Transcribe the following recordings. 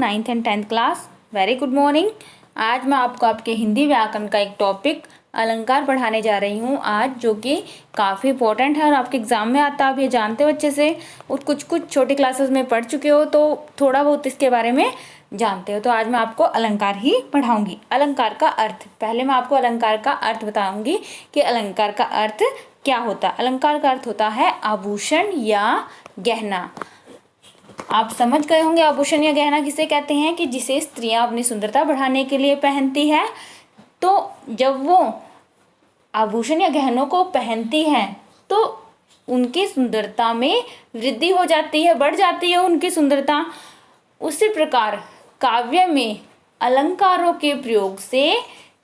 Ninth and tenth class, very good morning. आज मैं आपको आपके हिंदी व्याकरण का एक टॉपिक अलंकार पढ़ाने जा रही हूँ आज, जो कि काफ़ी इंपॉर्टेंट है और आपके एग्जाम में आता है। आप ये जानते हो अच्छे से और कुछ छोटी क्लासेस में पढ़ चुके हो, तो थोड़ा बहुत इसके बारे में जानते हो। तो आज मैं आपको अलंकार ही पढ़ाऊंगी। अलंकार का अर्थ, पहले मैं आपको अलंकार का अर्थ बताऊंगी कि अलंकार का अर्थ क्या होता है। अलंकार का अर्थ होता है आभूषण या गहना। आप समझ गए होंगे आभूषण या गहना किसे कहते हैं, कि जिसे स्त्रियां अपनी सुंदरता बढ़ाने के लिए पहनती है। तो जब वो आभूषण या गहनों को पहनती हैं तो उनकी सुंदरता में वृद्धि हो जाती है, बढ़ जाती है उनकी सुंदरता। उसी प्रकार काव्य में अलंकारों के प्रयोग से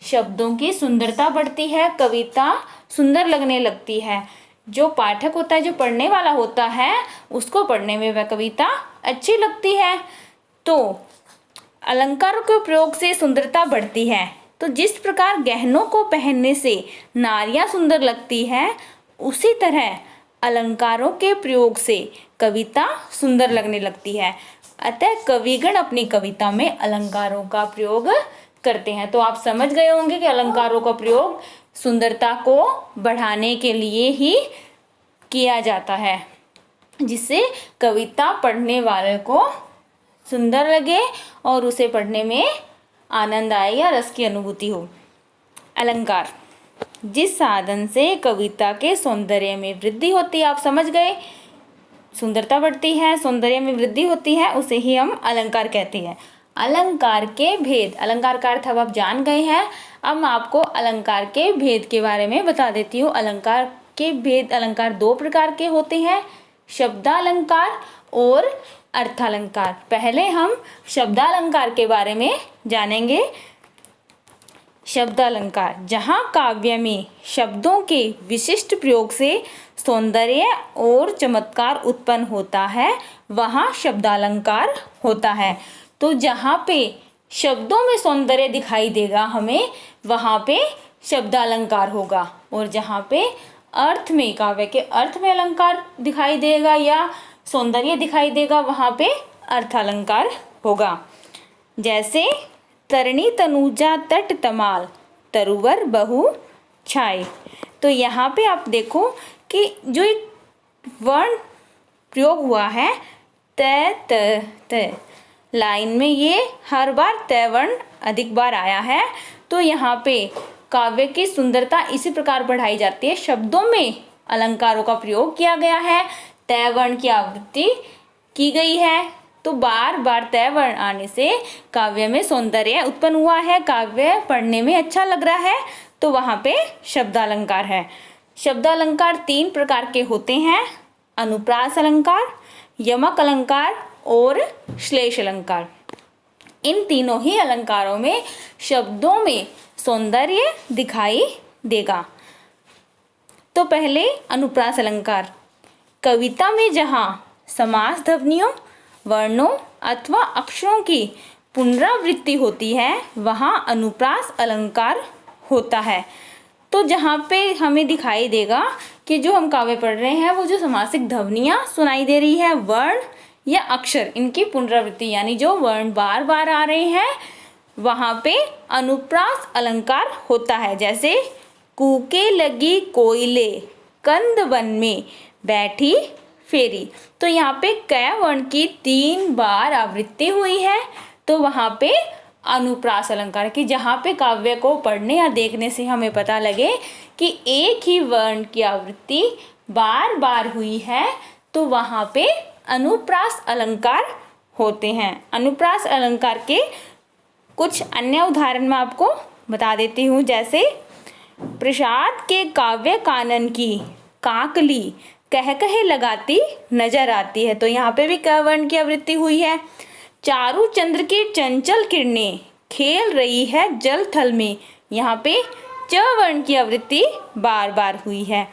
शब्दों की सुंदरता बढ़ती है, कविता सुंदर लगने लगती है। जो पाठक होता है, जो पढ़ने वाला होता है, उसको पढ़ने में वह कविता अच्छी लगती है। तो अलंकारों के प्रयोग से सुंदरता बढ़ती है। तो जिस प्रकार गहनों को पहनने से नारियां सुंदर लगती है, उसी तरह अलंकारों के प्रयोग से कविता सुंदर लगने लगती है। अतः कविगण अपनी कविता में अलंकारों का प्रयोग करते हैं। तो आप समझ गए होंगे कि अलंकारों का प्रयोग सुंदरता को बढ़ाने के लिए ही किया जाता है, जिससे कविता पढ़ने वाले को सुंदर लगे और उसे पढ़ने में आनंद आए या रस की अनुभूति हो। अलंकार जिस साधन से कविता के सौंदर्य में वृद्धि होती है, आप समझ गए, सुंदरता बढ़ती है, सौंदर्य में वृद्धि होती है, उसे ही हम अलंकार कहते हैं। अलंकार के भेद, अलंकार का अर्थ अब आप जान गए हैं। अब मैं आपको अलंकार के भेद के बारे में बता देती हूँ। अलंकार के भेद, अलंकार दो प्रकार के होते हैं, शब्दालंकार और अर्थालंकार। पहले हम शब्दालंकार के बारे में जानेंगे। शब्दालंकार, जहाँ काव्य में शब्दों के विशिष्ट प्रयोग से सौंदर्य और चमत्कार उत्पन्न होता है, वहाँ शब्दालंकार होता है। तो जहाँ पे शब्दों में सौंदर्य दिखाई देगा हमें, वहाँ पे शब्दालंकार होगा। और जहाँ पे अर्थ में, काव्य के अर्थ में अलंकार दिखाई देगा या सौंदर्य दिखाई देगा, वहाँ पे अर्थालंकार होगा। जैसे तरणी तनुजा तट तमाल, तरुवर बहु छाए। तो यहाँ पे आप देखो कि जो एक वर्ण प्रयोग हुआ है त त त, लाइन में ये हर बार त वर्ण अधिक बार आया है। तो यहाँ पे काव्य की सुंदरता इसी प्रकार बढ़ाई जाती है। शब्दों में अलंकारों का प्रयोग किया गया है, त वर्ण की आवृत्ति की गई है। तो बार बार त वर्ण आने से काव्य में सौंदर्य उत्पन्न हुआ है, काव्य पढ़ने में अच्छा लग रहा है, तो वहाँ पे शब्दालंकार है। शब्दालंकार तीन प्रकार के होते हैं, अनुप्रास अलंकार, यमक अलंकार और श्लेष अलंकार। इन तीनों ही अलंकारों में शब्दों में सौंदर्य दिखाई देगा। तो पहले अनुप्रास अलंकार, कविता में जहाँ समास ध्वनियों, वर्णों अथवा अक्षरों की पुनरावृत्ति होती है, वहाँ अनुप्रास अलंकार होता है। तो जहाँ पे हमें दिखाई देगा कि जो हम काव्य पढ़ रहे हैं, वो जो समासिक ध्वनियाँ सुनाई दे रही है, वर्ण या अक्षर, इनकी पुनरावृत्ति यानी जो वर्ण बार बार आ रहे हैं, वहाँ पे अनुप्रास अलंकार होता है। जैसे कूके लगी कोयले, कंद वन में बैठी फेरी। तो यहाँ पे क वर्ण की 3 बार आवृत्ति हुई है, तो वहाँ पे अनुप्रास अलंकार की, जहाँ पे काव्य को पढ़ने या देखने से हमें पता लगे कि एक ही वर्ण की आवृत्ति बार बार हुई है, तो वहाँ पे अनुप्रास अलंकार होते हैं। अनुप्रास अलंकार के कुछ अन्य उदाहरण मैं आपको बता देती हूँ। जैसे प्रसाद के काव्य कानन की काकली कह कहे लगाती नजर आती है। तो यहाँ पे भी क वर्ण की आवृत्ति हुई है। चारु चंद्र की चंचल किरणें खेल रही है जल थल में, यहाँ पे च वर्ण की आवृत्ति बार बार हुई है।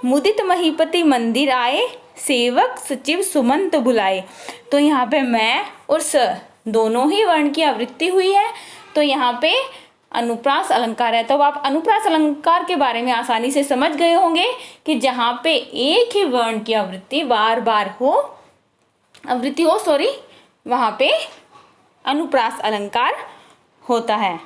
मुदित महीपति मंदिर आए, सेवक सचिव सुमंत बुलाए। तो यहाँ पे मैं और स दोनों ही वर्ण की आवृत्ति हुई है, तो यहाँ पे अनुप्रास अलंकार है। तो आप अनुप्रास अलंकार के बारे में आसानी से समझ गए होंगे कि जहाँ पे एक ही वर्ण की आवृत्ति बार बार हो, वहाँ पे अनुप्रास अलंकार होता है।